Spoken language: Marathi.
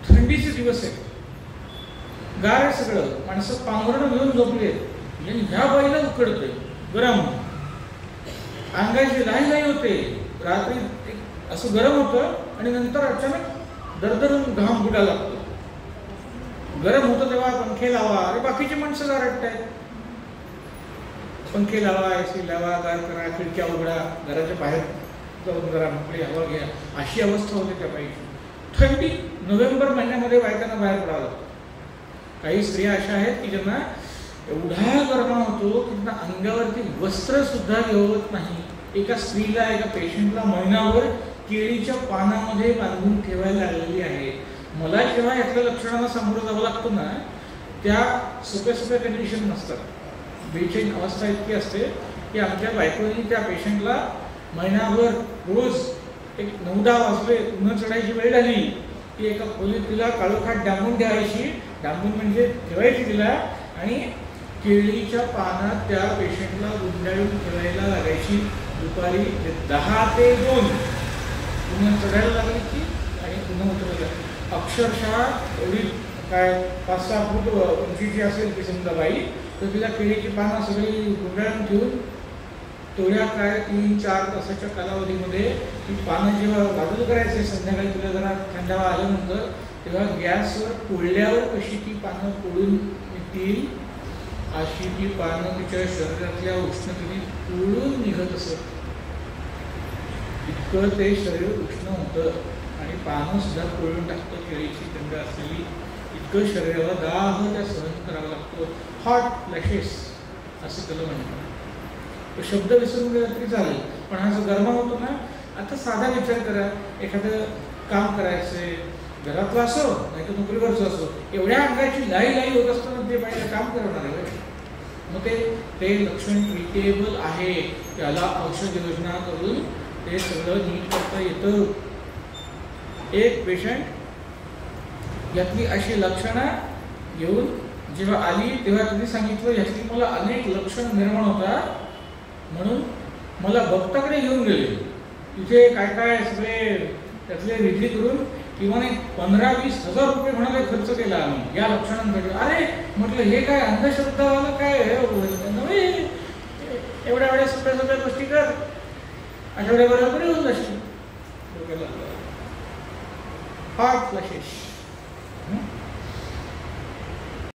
थंडीचे दिवस आहेत, गार आहे सगळं, माणसं पांघरून घेऊन झोपले आणि ह्या बाईला उकडते, गरम, अंगाची लाई लाई होते, रात्री असं गरम होतं आणि नंतर अचानक दरदरून घाम बुडायला लागतो. गरम होतं तेव्हा पंखे लावा, अरे बाकीची माणसं गारटत आहेत, पंखे लावा, एसी लावा, गार करा, खिडक्या उघडा, घराच्या बाहेर जाऊन जरा मोकळी हवा घ्या, अशी अवस्था होते त्या बाईची. थंडी नोव्हेंबर महिन्यामध्ये बायकांना बाहेर पडावं लागतं. काही स्त्रिया अशा आहेत की ज्यांना एवढा गरमा होतो की त्यांना अंगावरती वस्त्र सुद्धा घेवत नाही. एका स्त्रीला, एका पेशंटला महिनाभर केळीच्या पानामध्ये बांधून ठेवायला लागलेली आहे. मला जेव्हा यातल्या लक्षणांना सामोरं जावं लागतं ना, त्या सोप्या सोप्या कंडिशन नसतात. बेचैन अवस्था इतकी असते की आमच्या बायकोनी त्या पेशंटला महिनाभर रोज एक 9-10 वाजले उन्हा चढायची वेळ झाली की एका खोलीत तिला काळोखात डांबून ठेवायची, डांबून म्हणजे ठेवायची तिला, आणि केळीच्या पानात त्या पेशंटला गुंडाळून ठेवायला लागायची. दुपारी 10 ते 2 उन्हा चढायला लागली की आणि पुन्हा उतरायला. अक्षरशः एवढी काय 5-6 फूट उंचीची असेल की समजा बाई, तर तिला केळीची पानं सगळी गुंडाळून ठेवून तेवढ्या काय 3-4 तासाच्या कालावधीमध्ये ती पानं जेव्हा बाजूला करायचे, संध्याकाळी तिला जरा थंडावा आल्यानंतर, तेव्हा गॅसवर पोळल्यावर कशी ती पानं पोळून निघतील अशी ती पानं तिच्या शरीरातल्या उष्णतेने पोळून निघत असत. इतकं ते शरीर उष्ण होतं आणि पानं सुद्धा पोळून टाकतं केळीची थंड असलेली. इतकं शरीराला दाह त्या सहन करावा लागतो. हॉट फ्लॅशेस असं त्याला म्हणतात. शब्द विसरून गेला तरी चालेल, पण हा जो गरमा होतो ना, आता साधा विचार करा, एखादं काम करायचंय, घरातलं असो नाही तर नोकरीवरचं असो, एवढ्या अंगाची लाई लाई होत असताना ते बाईला काम करणार आहे. मग ते लक्षण ट्रीटेबल आहे, त्याला औषध योजना करून ते सगळं नीट करता येतं. एक पेशंट यातली अशी लक्षणं घेऊन जेव्हा आली तेव्हा त्यांनी सांगितलं, यातली मला अनेक लक्षण निर्माण होतात, म्हणून मला भक्ताकडे घेऊन गेले. तिथे काय काय सगळे त्यातले विधी करून किंवा 15-20 हजार रुपये म्हणाले खर्च केला आम्ही या लक्षणांसाठी. अरे म्हटलं, हे काय अंधश्रद्धावाला काय नव्हे, एवढ्या वेळेस सोप्या सोप्या गोष्टी कर, आठवड्याबरोबर येऊन जाशील. Hot flashes